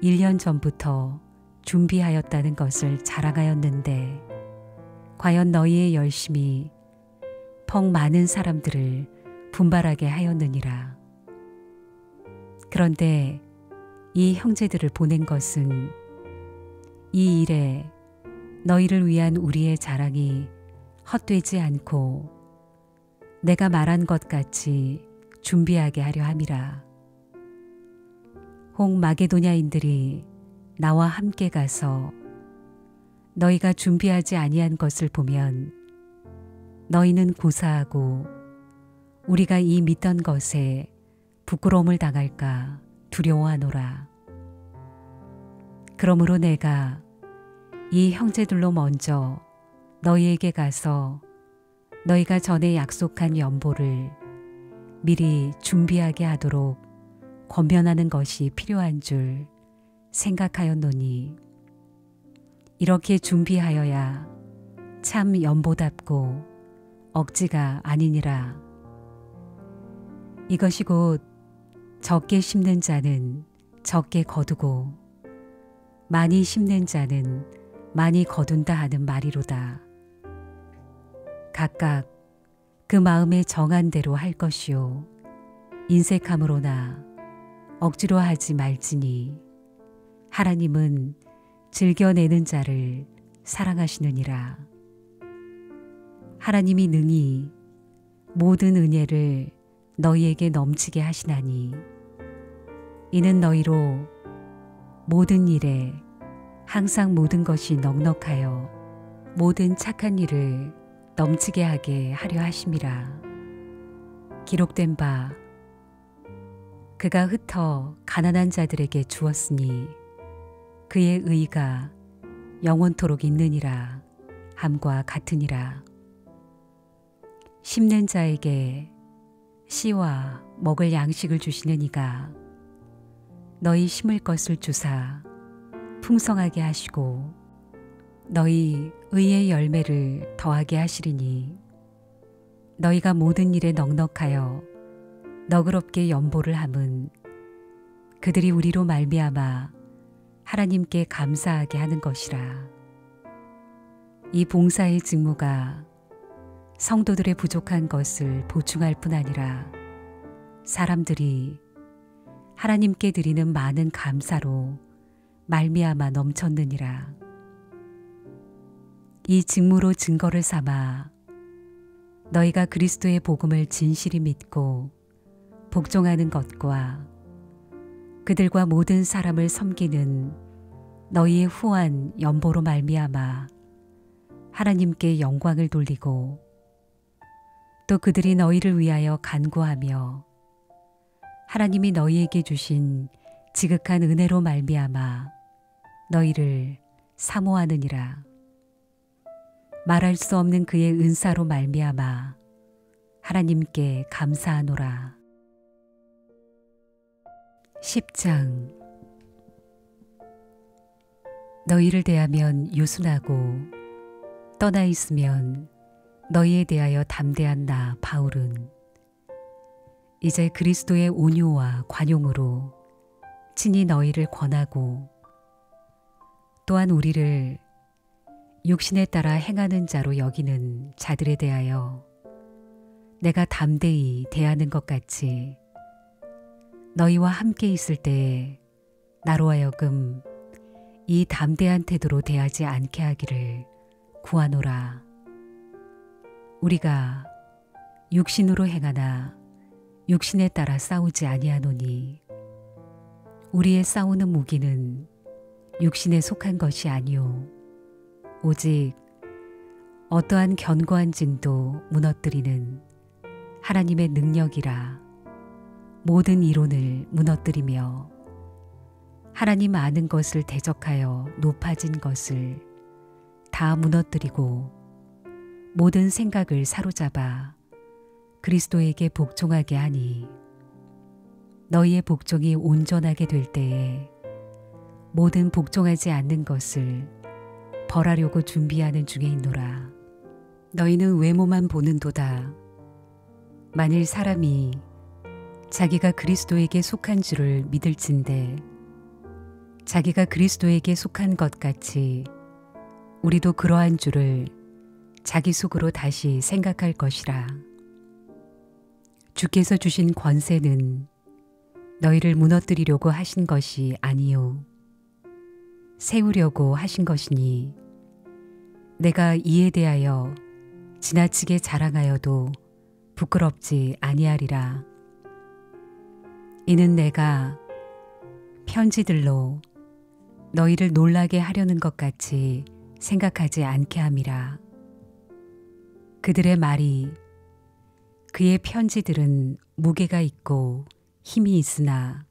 1년 전부터 준비하였다는 것을 자랑하였는데 과연 너희의 열심이 펑 많은 사람들을 분발하게 하였느니라. 그런데 이 형제들을 보낸 것은 이 일에 너희를 위한 우리의 자랑이 헛되지 않고 내가 말한 것 같이 준비하게 하려 함이라. 혹 마게도냐인들이 나와 함께 가서 너희가 준비하지 아니한 것을 보면 너희는 고사하고 우리가 이 믿던 것에 부끄러움을 당할까 두려워하노라. 그러므로 내가 이 형제들로 먼저 너희에게 가서 너희가 전에 약속한 연보를 미리 준비하게 하도록 권면하는 것이 필요한 줄 생각하였노니 이렇게 준비하여야 참 연보답고 억지가 아니니라. 이것이 곧 적게 심는 자는 적게 거두고 많이 심는 자는 많이 거둔다 하는 말이로다. 각각 그 마음에 정한 대로 할 것이요 인색함으로나 억지로 하지 말지니 하나님은 즐겨내는 자를 사랑하시느니라. 하나님이 능히 모든 은혜를 너희에게 넘치게 하시나니 이는 너희로 모든 일에 항상 모든 것이 넉넉하여 모든 착한 일을 넘치게 하게 하려 하심이라. 기록된 바 그가 흩어 가난한 자들에게 주었으니 그의 의가 영원토록 있느니라 함과 같으니라. 심는 자에게 씨와 먹을 양식을 주시는 이가 너희 심을 것을 주사 풍성하게 하시고 너희 의의 열매를 더하게 하시리니 너희가 모든 일에 넉넉하여 너그럽게 연보를 함은 그들이 우리로 말미암아 하나님께 감사하게 하는 것이라. 이 봉사의 직무가 성도들의 부족한 것을 보충할 뿐 아니라 사람들이 하나님께 드리는 많은 감사로 말미암아 넘쳤느니라. 이 직무로 증거를 삼아 너희가 그리스도의 복음을 진실히 믿고 복종하는 것과 그들과 모든 사람을 섬기는 너희의 후한 연보로 말미암아 하나님께 영광을 돌리고 또 그들이 너희를 위하여 간구하며 하나님이 너희에게 주신 지극한 은혜로 말미암아 너희를 사모하느니라. 말할 수 없는 그의 은사로 말미암아 하나님께 감사하노라. 10장. 너희를 대하면 유순하고 떠나 있으면 너희에 대하여 담대한 나 바울은 이제 그리스도의 온유와 관용으로 친히 너희를 권하고 또한 우리를 육신에 따라 행하는 자로 여기는 자들에 대하여 내가 담대히 대하는 것 같이 너희와 함께 있을 때에 나로 하여금 이 담대한 태도로 대하지 않게 하기를 구하노라. 우리가 육신으로 행하나 육신에 따라 싸우지 아니하노니 우리의 싸우는 무기는 육신에 속한 것이 아니오 오직 어떠한 견고한 진도 무너뜨리는 하나님의 능력이라. 모든 이론을 무너뜨리며 하나님 아는 것을 대적하여 높아진 것을 다 무너뜨리고 모든 생각을 사로잡아 그리스도에게 복종하게 하니 너희의 복종이 온전하게 될 때에 모든 복종하지 않는 것을 벌하려고 준비하는 중에 있노라. 너희는 외모만 보는도다. 만일 사람이 자기가 그리스도에게 속한 줄을 믿을진대 자기가 그리스도에게 속한 것 같이 우리도 그러한 줄을 자기 속으로 다시 생각할 것이라. 주께서 주신 권세는 너희를 무너뜨리려고 하신 것이 아니요 세우려고 하신 것이니 내가 이에 대하여 지나치게 자랑하여도 부끄럽지 아니하리라. 이는 내가 편지들로 너희를 놀라게 하려는 것 같이 생각하지 않게 함이라. 그들의 말이 그의 편지들은 무게가 있고 힘이 있으나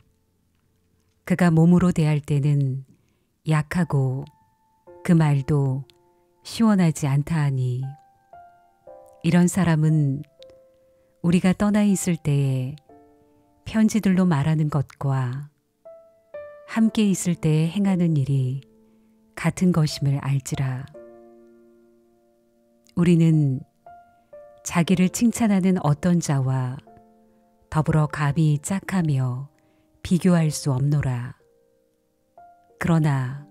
그가 몸으로 대할 때는 약하고 그 말도 시원하지 않다 하니 이런 사람은 우리가 떠나 있을 때에 편지들로 말하는 것과 함께 있을 때에 행하는 일이 같은 것임을 알지라. 우리는 자기를 칭찬하는 어떤 자와 더불어 감히 짝하며 비교할 수 없노라. 그러나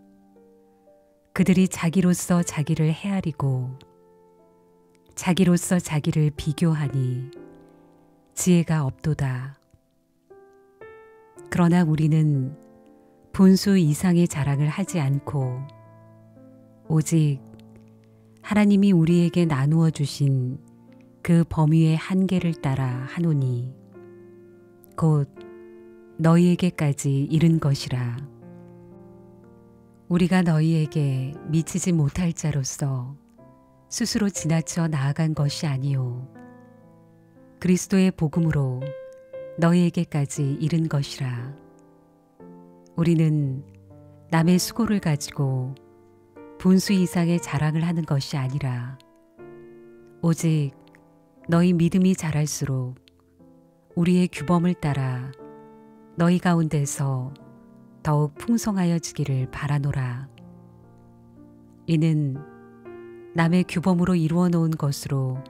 그들이 자기로서 자기를 헤아리고 자기로서 자기를 비교하니 지혜가 없도다. 그러나 우리는 분수 이상의 자랑을 하지 않고 오직 하나님이 우리에게 나누어 주신 그 범위의 한계를 따라 하노니 곧 너희에게까지 이른 것이라. 우리가 너희에게 미치지 못할 자로서 스스로 지나쳐 나아간 것이 아니요 그리스도의 복음으로 너희에게까지 이른 것이라. 우리는 남의 수고를 가지고 분수 이상의 자랑을 하는 것이 아니라 오직 너희 믿음이 자랄수록 우리의 규범을 따라 너희 가운데서 더욱 풍성하여지기를 바라노라. 이는 남의 규범으로 이루어 놓은 것으로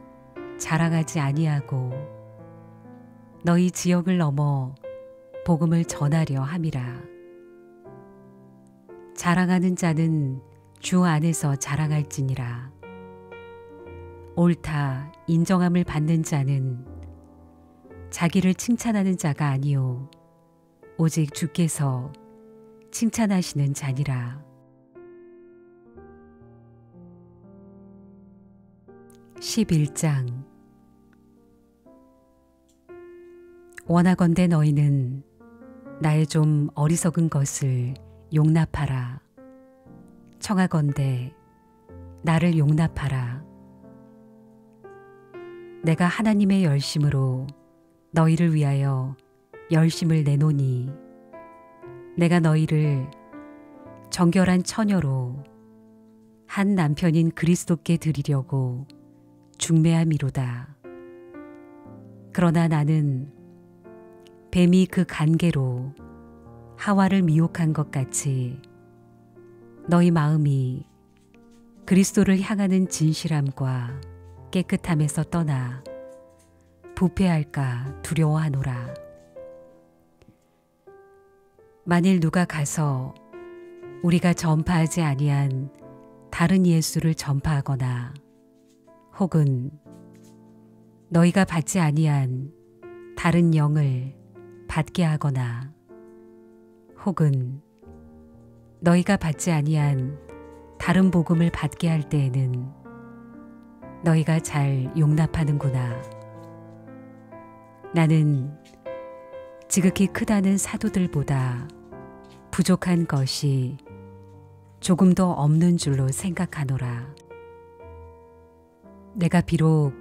자랑하지 아니하고 너희 지역을 넘어 복음을 전하려 함이라. 자랑하는 자는 주 안에서 자랑할지니라. 옳다 인정함을 받는 자는 자기를 칭찬하는 자가 아니요 오직 주께서 칭찬하시는 자니라. 11장. 원하건대 너희는 나의 좀 어리석은 것을 용납하라. 청하건대 나를 용납하라. 내가 하나님의 열심으로 너희를 위하여 열심을 내노니 내가 너희를 정결한 처녀로 한 남편인 그리스도께 드리려고 중매함이로다. 그러나 나는 뱀이 그 간계로 하와를 미혹한 것 같이 너희 마음이 그리스도를 향하는 진실함과 깨끗함에서 떠나 부패할까 두려워하노라. 만일 누가 가서 우리가 전파하지 아니한 다른 예수를 전파하거나 혹은 너희가 받지 아니한 다른 영을 받게 하거나 혹은 너희가 받지 아니한 다른 복음을 받게 할 때에는 너희가 잘 용납하는구나. 나는 지극히 크다는 사도들보다 부족한 것이 조금도 없는 줄로 생각하노라. 내가 비록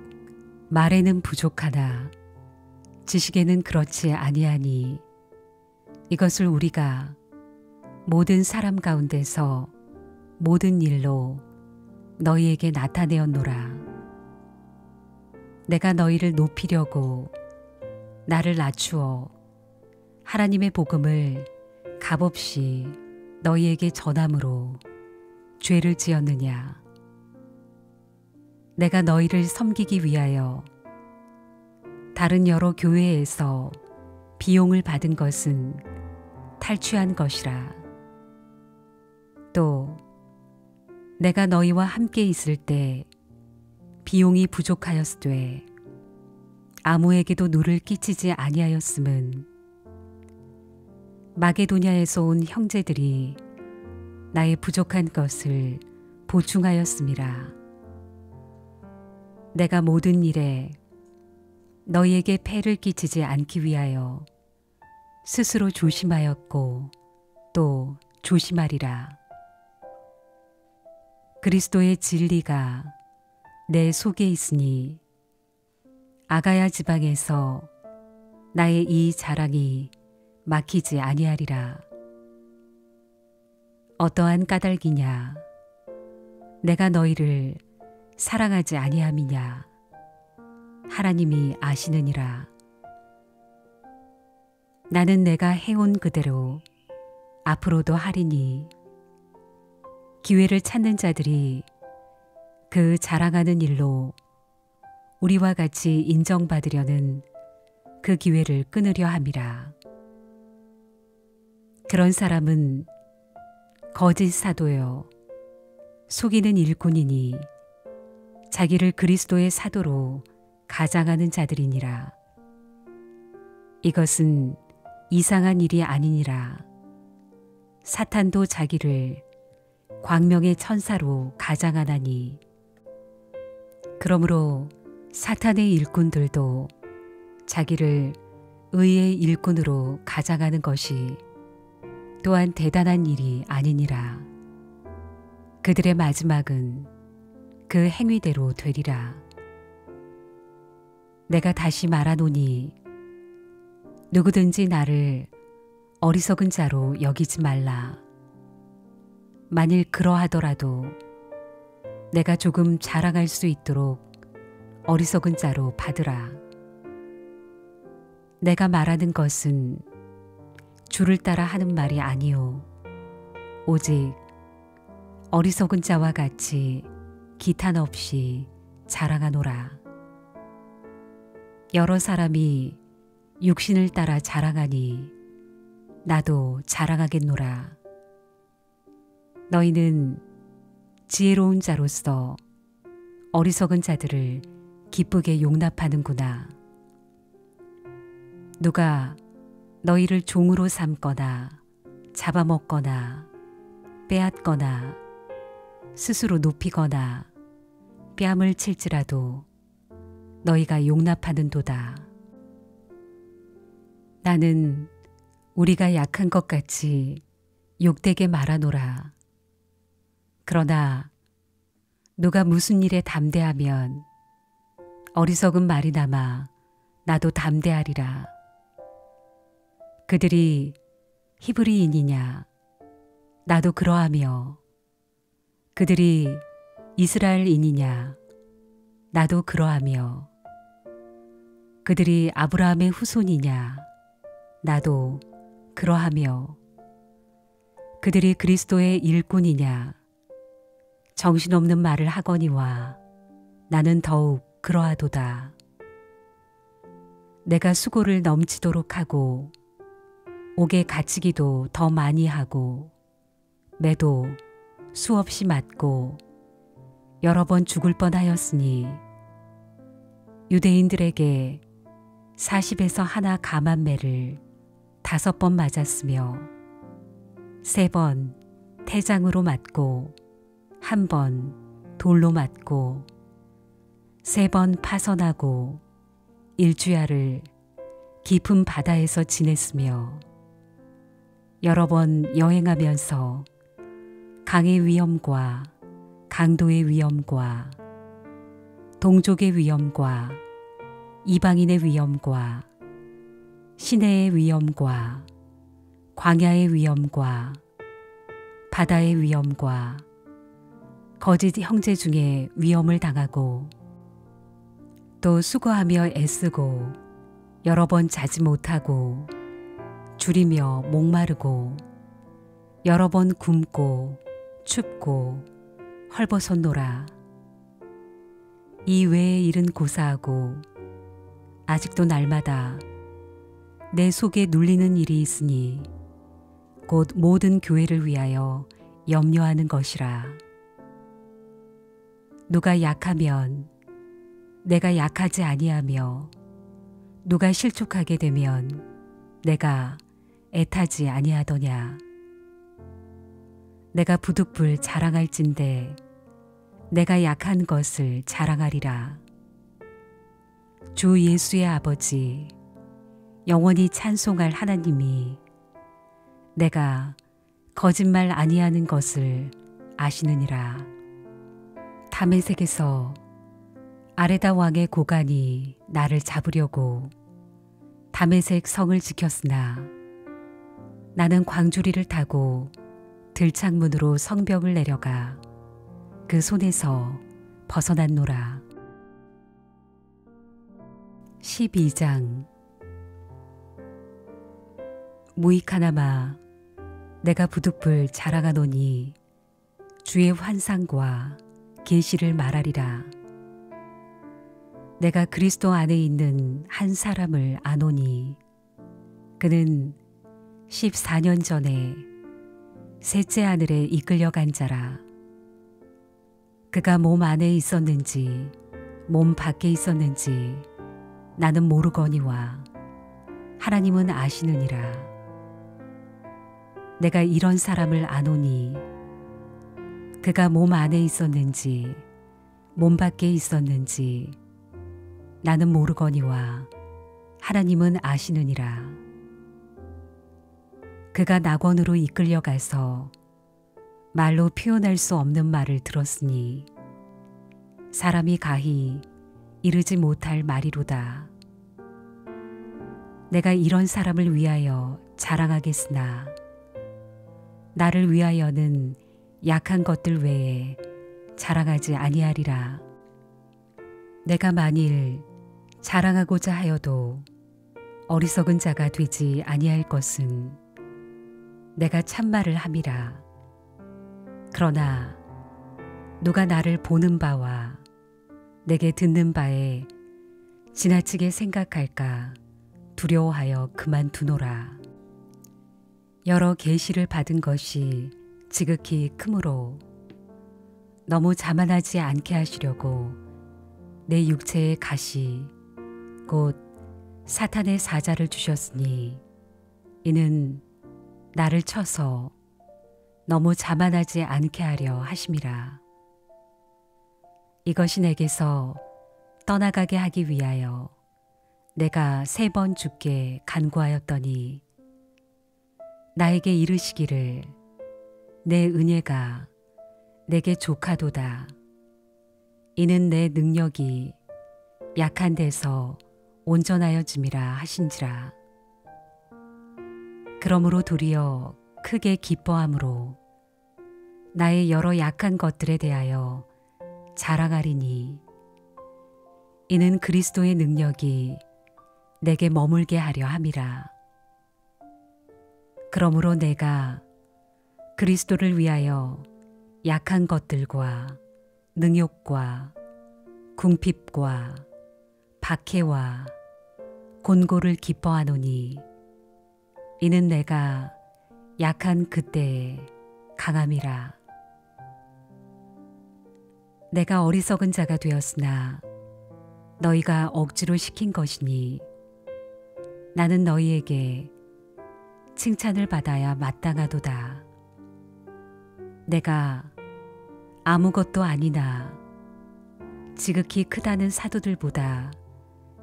말에는 부족하나 지식에는 그렇지 아니하니 이것을 우리가 모든 사람 가운데서 모든 일로 너희에게 나타내었노라. 내가 너희를 높이려고 나를 낮추어 하나님의 복음을 값없이 너희에게 전함으로 죄를 지었느냐. 내가 너희를 섬기기 위하여 다른 여러 교회에서 비용을 받은 것은 탈취한 것이라. 또 내가 너희와 함께 있을 때 비용이 부족하였으되 아무에게도 누를 끼치지 아니하였음은 마게도냐에서 온 형제들이 나의 부족한 것을 보충하였음이라. 내가 모든 일에 너희에게 폐를 끼치지 않기 위하여 스스로 조심하였고 또 조심하리라. 그리스도의 진리가 내 속에 있으니 아가야 지방에서 나의 이 자랑이 막히지 아니하리라. 어떠한 까닭이냐? 내가 너희를 사랑하지 아니함이냐? 하나님이 아시느니라. 나는 내가 해온 그대로 앞으로도 하리니 기회를 찾는 자들이 그 자랑하는 일로 우리와 같이 인정받으려는 그 기회를 끊으려 함이라. 그런 사람은 거짓 사도요 속이는 일꾼이니 자기를 그리스도의 사도로 가장하는 자들이니라. 이것은 이상한 일이 아니니라. 사탄도 자기를 광명의 천사로 가장하나니 그러므로 사탄의 일꾼들도 자기를 의의 일꾼으로 가장하는 것이 또한 대단한 일이 아니니라. 그들의 마지막은 그 행위대로 되리라. 내가 다시 말하노니 누구든지 나를 어리석은 자로 여기지 말라. 만일 그러하더라도 내가 조금 자랑할 수 있도록 어리석은 자로 받으라. 내가 말하는 것은 주를 따라 하는 말이 아니요 오직 어리석은 자와 같이 기탄 없이 자랑하노라. 여러 사람이 육신을 따라 자랑하니 나도 자랑하겠노라. 너희는 지혜로운 자로서 어리석은 자들을 기쁘게 용납하는구나. 누가 너희를 종으로 삼거나 잡아먹거나 빼앗거나 스스로 높이거나 뺨을 칠지라도 너희가 용납하는도다. 나는 우리가 약한 것 같이 욕되게 말하노라. 그러나 누가 무슨 일에 담대하면 어리석은 말이나마 나도 담대하리라. 그들이 히브리인이냐? 나도 그러하며 그들이 이스라엘인이냐? 나도 그러하며 그들이 아브라함의 후손이냐? 나도 그러하며 그들이 그리스도의 일꾼이냐? 정신없는 말을 하거니와 나는 더욱 그러하도다. 내가 수고를 넘치도록 하고 옥에 갇히기도 더 많이 하고 매도 수없이 맞고 여러 번 죽을 뻔하였으니 유대인들에게 40에서 하나 감한 매를 5번 맞았으며 3번 태장으로 맞고 1번 돌로 맞고 3번 파선하고 일주야를 깊은 바다에서 지냈으며 여러 번 여행하면서 강의 위험과 강도의 위험과 동족의 위험과 이방인의 위험과 시내의 위험과 광야의 위험과 바다의 위험과 거짓 형제 중에 위험을 당하고 또 수고하며 애쓰고 여러 번 자지 못하고 줄이며 목마르고 여러 번 굶고 춥고 헐벗었노라. 이 외의 일은 고사하고 아직도 날마다 내 속에 눌리는 일이 있으니 곧 모든 교회를 위하여 염려하는 것이라. 누가 약하면 내가 약하지 아니하며 누가 실족하게 되면 내가 애타지 아니하더냐. 내가 부득불 자랑할진대 내가 약한 것을 자랑하리라. 주 예수의 아버지 영원히 찬송할 하나님이 내가 거짓말 아니하는 것을 아시느니라. 다메섹에서 아레다 왕의 고관이 나를 잡으려고 다메섹 성을 지켰으나 나는 광주리를 타고 들창문으로 성벽을 내려가 그 손에서 벗어났노라. 12장. 무익하나마 내가 부득불 자랑하노니 주의 환상과 계시를 말하리라. 내가 그리스도 안에 있는 한 사람을 아노니 그는 14년 전에 셋째 하늘에 이끌려간 자라. 그가 몸 안에 있었는지 몸 밖에 있었는지 나는 모르거니와 하나님은 아시느니라. 내가 이런 사람을 아노니 그가 몸 안에 있었는지 몸 밖에 있었는지 나는 모르거니와 하나님은 아시느니라. 그가 낙원으로 이끌려가서 말로 표현할 수 없는 말을 들었으니 사람이 가히 이르지 못할 말이로다. 내가 이런 사람을 위하여 자랑하겠으나 나를 위하여는 약한 것들 외에 자랑하지 아니하리라. 내가 만일 자랑하고자 하여도 어리석은 자가 되지 아니할 것은 내가 참말을 함이라. 그러나 누가 나를 보는 바와 내게 듣는 바에 지나치게 생각할까 두려워하여 그만두노라. 여러 계시를 받은 것이 지극히 크므로 너무 자만하지 않게 하시려고 내 육체의 가시 곧 사탄의 사자를 주셨으니 이는 나를 쳐서 너무 자만하지 않게 하려 하심이라. 이것이 내게서 떠나가게 하기 위하여 내가 3번 주께 간구하였더니 나에게 이르시기를 내 은혜가 내게 족하도다. 이는 내 능력이 약한 데서 온전하여짐이라 하신지라. 그러므로 도리어 크게 기뻐함으로 나의 여러 약한 것들에 대하여 자랑하리니 이는 그리스도의 능력이 내게 머물게 하려 함이라. 그러므로 내가 그리스도를 위하여 약한 것들과 능욕과 궁핍과 박해와 곤고를 기뻐하노니 이는 내가 약한 그때에 강함이라. 내가 어리석은 자가 되었으나 너희가 억지로 시킨 것이니 나는 너희에게 칭찬을 받아야 마땅하도다. 내가 아무것도 아니나 지극히 크다는 사도들보다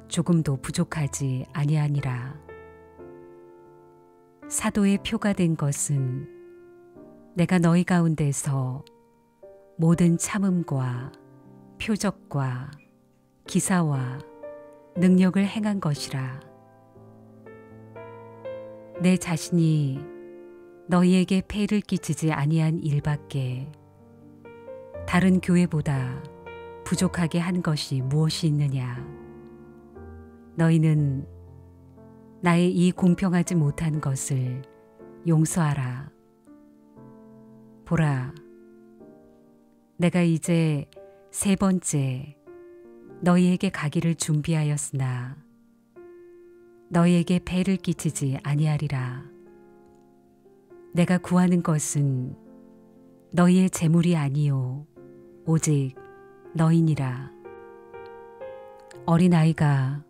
조금도 부족하지 아니하니라. 사도의 표가 된 것은 내가 너희 가운데서 모든 참음과 표적과 기사와 능력을 행한 것이라. 내 자신이 너희에게 폐를 끼치지 아니한 일밖에 다른 교회보다 부족하게 한 것이 무엇이 있느냐. 너희는 나의 이 공평하지 못한 것을 용서하라. 보라, 내가 이제 3번째 너희에게 가기를 준비하였으나 너희에게 폐를 끼치지 아니하리라. 내가 구하는 것은 너희의 재물이 아니요 오직 너희니라. 어린아이가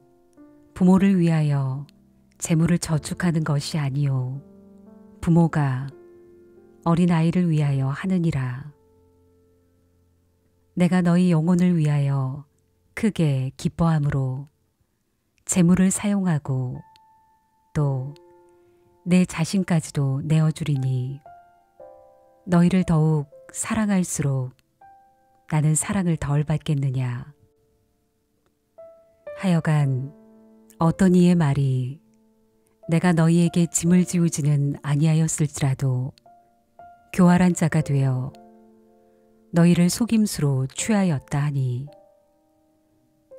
부모를 위하여 재물을 저축하는 것이 아니요 부모가 어린아이를 위하여 하느니라. 내가 너희 영혼을 위하여 크게 기뻐함으로 재물을 사용하고 또 내 자신까지도 내어주리니 너희를 더욱 사랑할수록 나는 사랑을 덜 받겠느냐. 하여간 어떤 이의 말이 내가 너희에게 짐을 지우지는 아니하였을지라도 교활한 자가 되어 너희를 속임수로 취하였다 하니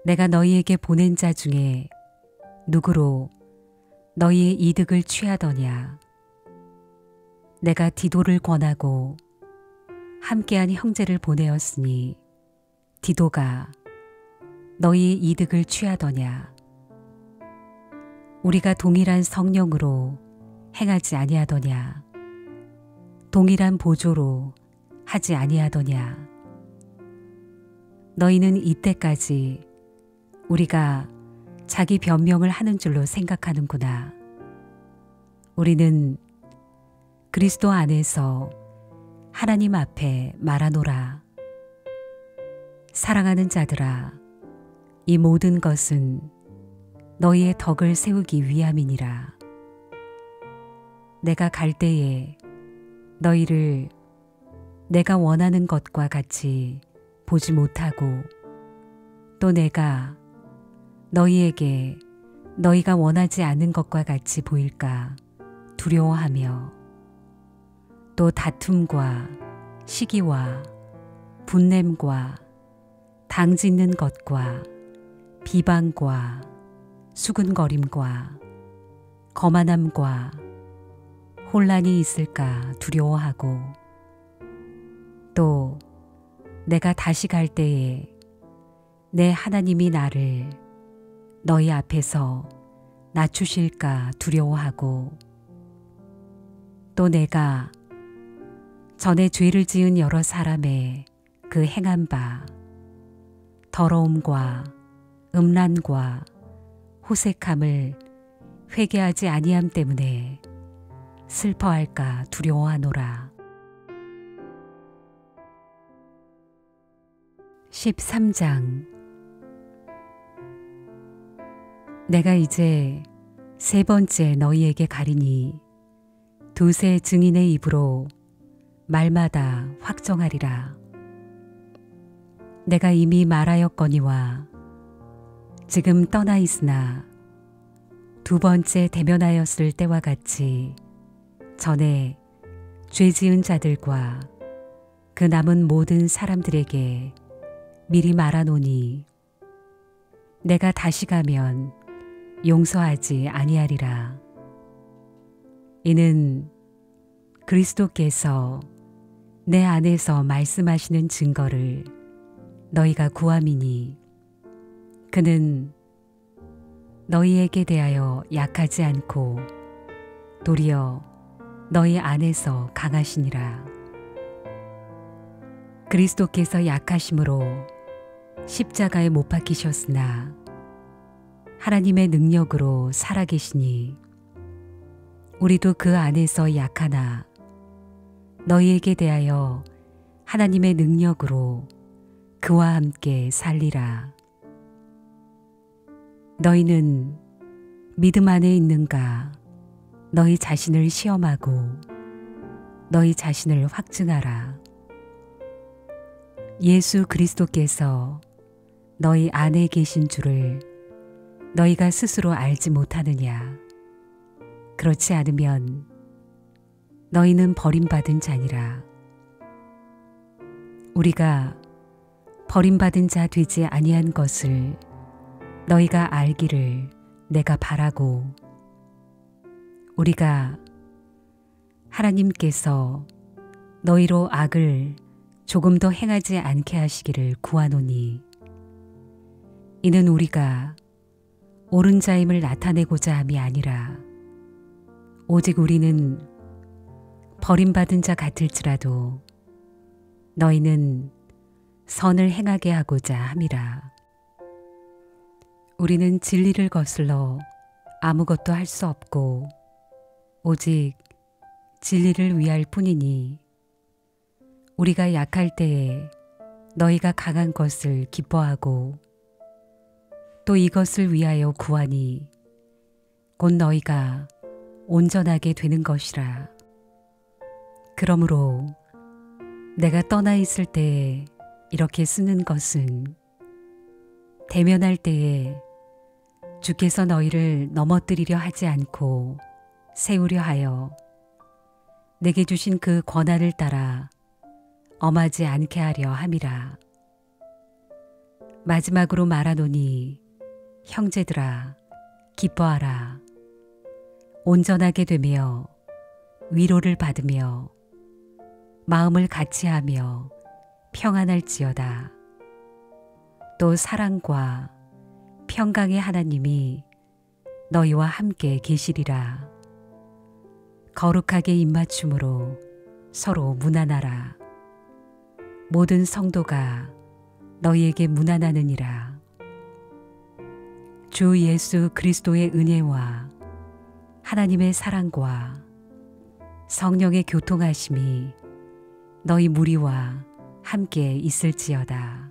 내가 너희에게 보낸 자 중에 누구로 너희의 이득을 취하더냐. 내가 디도를 권하고 함께한 형제를 보내었으니 디도가 너희의 이득을 취하더냐. 우리가 동일한 성령으로 행하지 아니하더냐. 동일한 보조로 하지 아니하더냐. 너희는 이때까지 우리가 자기 변명을 하는 줄로 생각하는구나. 우리는 그리스도 안에서 하나님 앞에 말하노라. 사랑하는 자들아, 이 모든 것은 너희의 덕을 세우기 위함이니라. 내가 갈 때에 너희를 내가 원하는 것과 같이 보지 못하고 또 내가 너희에게 너희가 원하지 않는 것과 같이 보일까 두려워하며 또 다툼과 시기와 분냄과 당짓는 것과 비방과 수군거림과 거만함과 혼란이 있을까 두려워하고 또 내가 다시 갈 때에 내 하나님이 나를 너희 앞에서 낮추실까 두려워하고 또 내가 전에 죄를 지은 여러 사람의 그 행한 바 더러움과 음란과 호색함을 회개하지 아니함 때문에 슬퍼할까 두려워하노라. 13장. 내가 이제 세 번째 너희에게 가리니 두세 증인의 입으로 말마다 확정하리라. 내가 이미 말하였거니와 지금 떠나 있으나 두 번째 대면하였을 때와 같이 전에 죄 지은 자들과 그 남은 모든 사람들에게 미리 말하노니 내가 다시 가면 용서하지 아니하리라. 이는 그리스도께서 내 안에서 말씀하시는 증거를 너희가 구함이니 그는 너희에게 대하여 약하지 않고 도리어 너희 안에서 강하시니라. 그리스도께서 약하심으로 십자가에 못 박히셨으나 하나님의 능력으로 살아계시니 우리도 그 안에서 약하나 너희에게 대하여 하나님의 능력으로 그와 함께 살리라. 너희는 믿음 안에 있는가? 너희 자신을 시험하고 너희 자신을 확증하라. 예수 그리스도께서 너희 안에 계신 줄을 너희가 스스로 알지 못하느냐? 그렇지 않으면 너희는 버림받은 자니라. 우리가 버림받은 자 되지 아니한 것을 너희가 알기를 내가 바라고 우리가 하나님께서 너희로 악을 조금 더 행하지 않게 하시기를 구하노니 이는 우리가 옳은 자임을 나타내고자 함이 아니라 오직 우리는 버림받은 자 같을지라도 너희는 선을 행하게 하고자 함이라. 우리는 진리를 거슬러 아무것도 할 수 없고 오직 진리를 위할 뿐이니 우리가 약할 때에 너희가 강한 것을 기뻐하고 또 이것을 위하여 구하니 곧 너희가 온전하게 되는 것이라. 그러므로 내가 떠나 있을 때에 이렇게 쓰는 것은 대면할 때에 주께서 너희를 넘어뜨리려 하지 않고 세우려 하여 내게 주신 그 권한을 따라 엄하지 않게 하려 함이라. 마지막으로 말하노니 형제들아 기뻐하라. 온전하게 되며 위로를 받으며 마음을 같이하며 평안할지어다. 또 사랑과 평강의 하나님이 너희와 함께 계시리라. 거룩하게 입맞춤으로 서로 문안하라. 모든 성도가 너희에게 문안하느니라. 주 예수 그리스도의 은혜와 하나님의 사랑과 성령의 교통하심이 너희 무리와 함께 있을지어다.